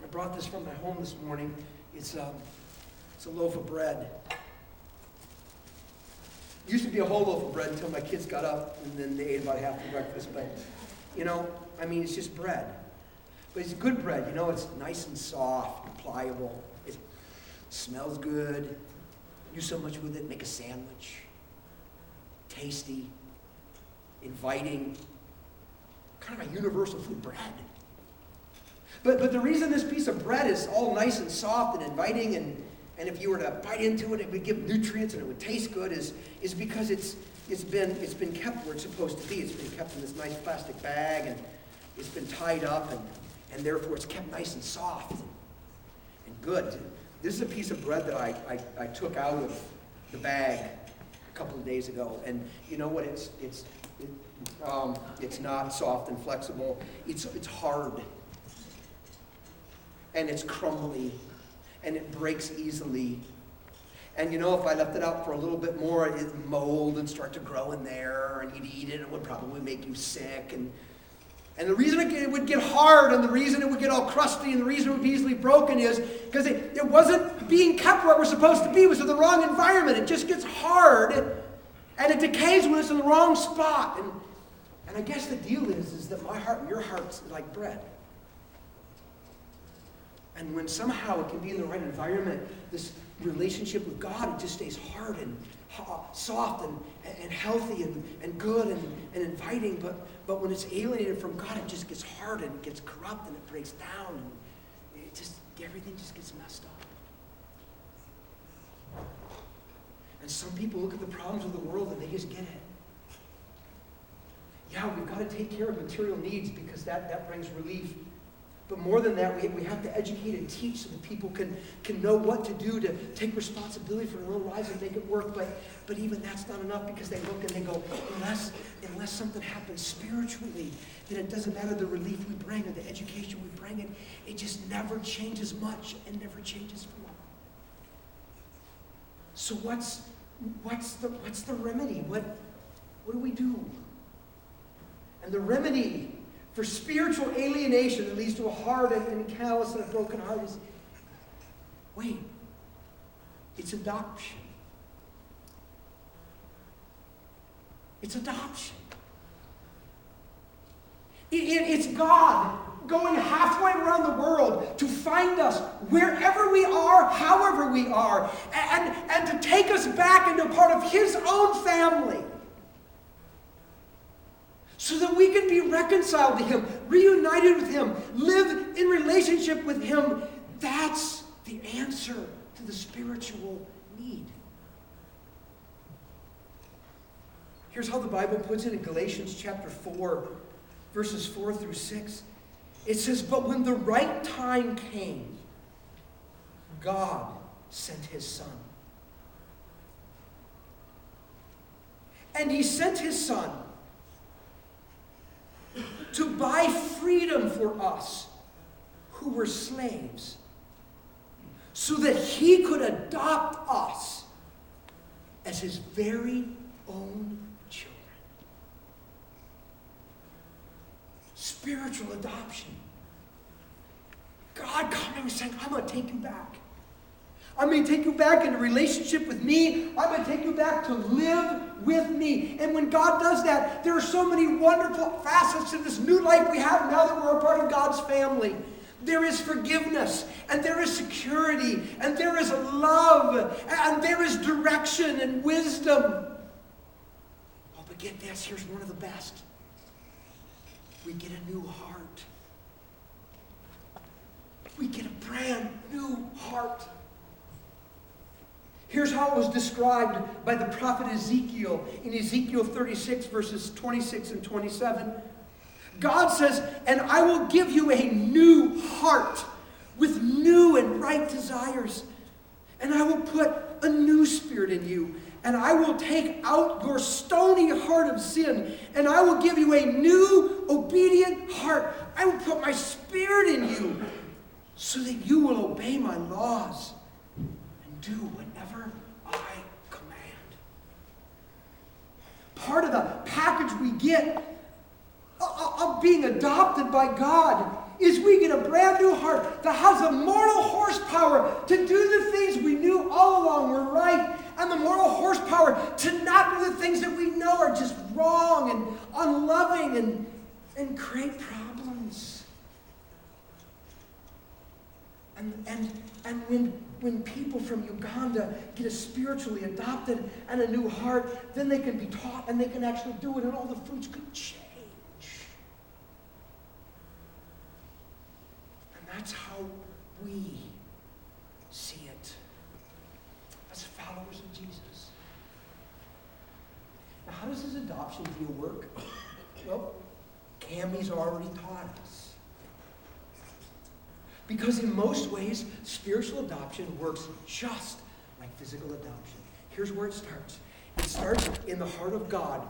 I brought this from my home this morning. It's a loaf of bread. It used to be a whole loaf of bread until my kids got up and then they ate about half the breakfast. But, it's just bread. But it's good bread. It's nice and soft and pliable. It smells good. Do so much with it. Make a sandwich. Tasty. Inviting. Kind of a universal food, bread. But the reason this piece of bread is all nice and soft and inviting, and if you were to bite into it, it would give nutrients and it would taste good, is because it's been kept where it's supposed to be. It's been kept in this nice plastic bag, and it's been tied up, and therefore it's kept nice and soft and good. This is a piece of bread that I took out of the bag a couple of days ago, and you know what? It's not soft and flexible. It's hard. And it's crumbly, and it breaks easily. And if I left it out for a little bit more, it'd mold and start to grow in there, and you'd eat it, and it would probably make you sick. And the reason it would get hard, and the reason it would get all crusty, and the reason it would be easily broken is because it wasn't being kept where it was supposed to be. It was in the wrong environment. It just gets hard, and it decays when it's in the wrong spot. And I guess the deal is that my heart and your heart's like bread. And when somehow it can be in the right environment, this relationship with God, it just stays hard and soft and healthy and good and inviting. But when it's alienated from God, it just gets hard and it gets corrupt and it breaks down. And everything just gets messed up. And some people look at the problems of the world and they just get it. Yeah, we've got to take care of material needs because that brings relief. But more than that, we have to educate and teach so that people can know what to do to take responsibility for their own lives and make it work. But even that's not enough because they look and they go, unless something happens spiritually, then it doesn't matter the relief we bring or the education we bring. It just never changes much and never changes for. So what's the remedy? What do we do? And the remedy for spiritual alienation that leads to a hard and callous and a broken heart is, it's adoption. It's adoption. It's God going halfway around the world to find us wherever we are, however we are, and to take us back into part of His own family. So that we can be reconciled to Him, reunited with Him, live in relationship with Him. That's the answer to the spiritual need. Here's how the Bible puts it in Galatians chapter 4, verses 4 through 6. It says, "But when the right time came, God sent His Son. And He sent His Son to buy freedom for us who were slaves, so that He could adopt us as His very own children." Spiritual adoption. God coming and saying, I'm going to take you back. I'm going to take you back into relationship with me. I'm going to take you back to live with me. And when God does that, there are so many wonderful facets to this new life we have now that we're a part of God's family. There is forgiveness, and there is security, and there is love, and there is direction and wisdom. Oh, but get this, here's one of the best. We get a new heart. We get a brand new heart. Here's how it was described by the prophet Ezekiel in Ezekiel 36, verses 26 and 27. God says, "And I will give you a new heart with new and right desires. And I will put a new spirit in you. And I will take out your stony heart of sin. And I will give you a new obedient heart. I will put my spirit in you so that you will obey my laws and do whatever I command." Part of the package we get of being adopted by God is we get a brand new heart that has the moral horsepower to do the things we knew all along were right, and the moral horsepower to not do the things that we know are just wrong and unloving and create problems. And when people from Uganda get spiritually adopted and a new heart, then they can be taught and they can actually do it, and all the fruits could change. And that's how we see it as followers of Jesus. Now, how does this adoption deal work? Well, Cammie's already taught us. Because in most ways, spiritual adoption works just like physical adoption. Here's where it starts. It starts in the heart of God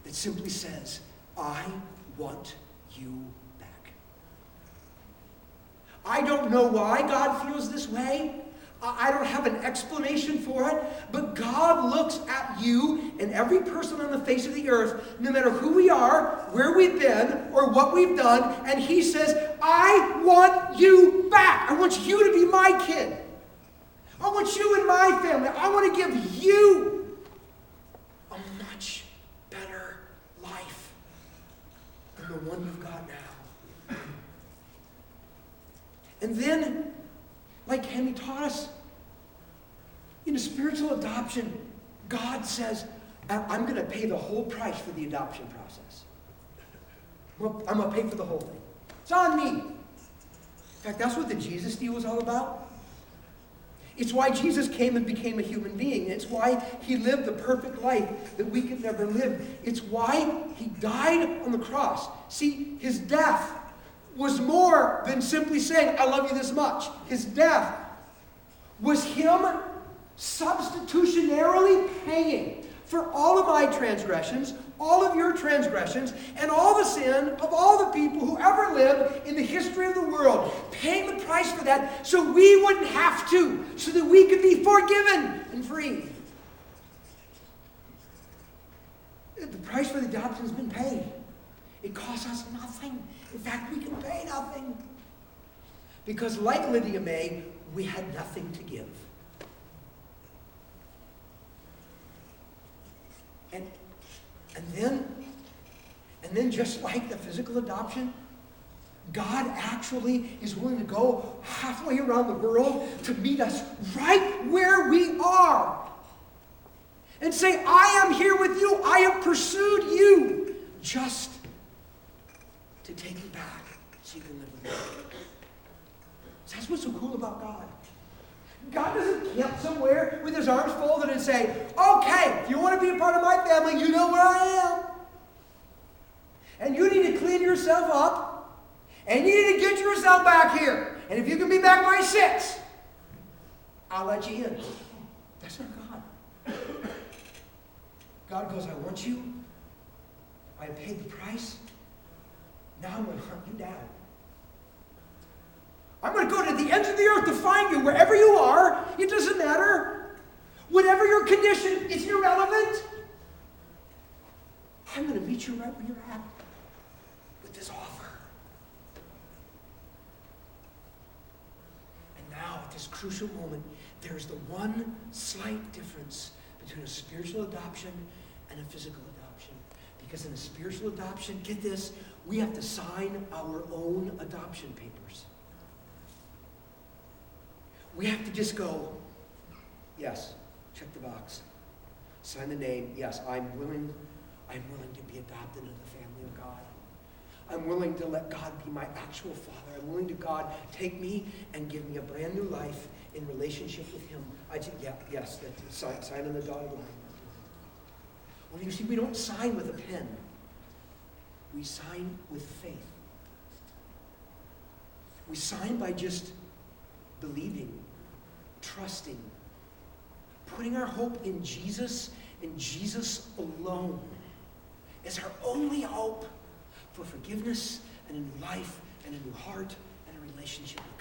that simply says, I want you back. I don't know why God feels this way. I don't have an explanation for it, but God looks at you and every person on the face of the earth, no matter who we are, where we've been, or what we've done, and He says, I want you back. I want you to be my kid. I want you in my family. I want to give you a much better life than the one you've got now. And then, like Henry taught us, in a spiritual adoption, God says, I'm going to pay the whole price for the adoption process. I'm going to pay for the whole thing. It's on me. In fact, that's what the Jesus deal was all about. It's why Jesus came and became a human being. It's why He lived the perfect life that we could never live. It's why He died on the cross. See, His death was more than simply saying, I love you this much. His death was Him substitutionarily paying for all of my transgressions, all of your transgressions, and all the sin of all the people who ever lived in the history of the world. Paying the price for that so we wouldn't have to, so that we could be forgiven and free. The price for the adoption has been paid. It costs us nothing. In fact, we can pay nothing. Because like Lydia May, we had nothing to give. And then just like the physical adoption, God actually is willing to go halfway around the world to meet us right where we are. And say, I am here with you. I have pursued you just to take you back so you can live with me. That's what's so cool about God. God doesn't camp somewhere with His arms folded and say, okay, if you want to be a part of my family, you know where I am. And you need to clean yourself up. And you need to get yourself back here. And if you can be back by 6, I'll let you in. That's not God. God goes, I want you. I paid the price. Now I'm going to hunt you down. I'm going to go to the ends of the earth to find you wherever you are. It doesn't matter. Whatever your condition, it's irrelevant. I'm going to meet you right where you're at with this offer. And now, at this crucial moment, there's the one slight difference between a spiritual adoption and a physical adoption. Because in a spiritual adoption, get this, we have to sign our own adoption papers. We have to just go, yes, check the box. Sign the name. Yes, I'm willing to be adopted into the family of God. I'm willing to let God be my actual Father. I'm willing to God take me and give me a brand new life in relationship with Him. Sign on the dotted line. Well, you see, we don't sign with a pen. We sign with faith. We sign by just believing, trusting, putting our hope in Jesus and Jesus alone as our only hope for forgiveness and a new life and a new heart and a relationship with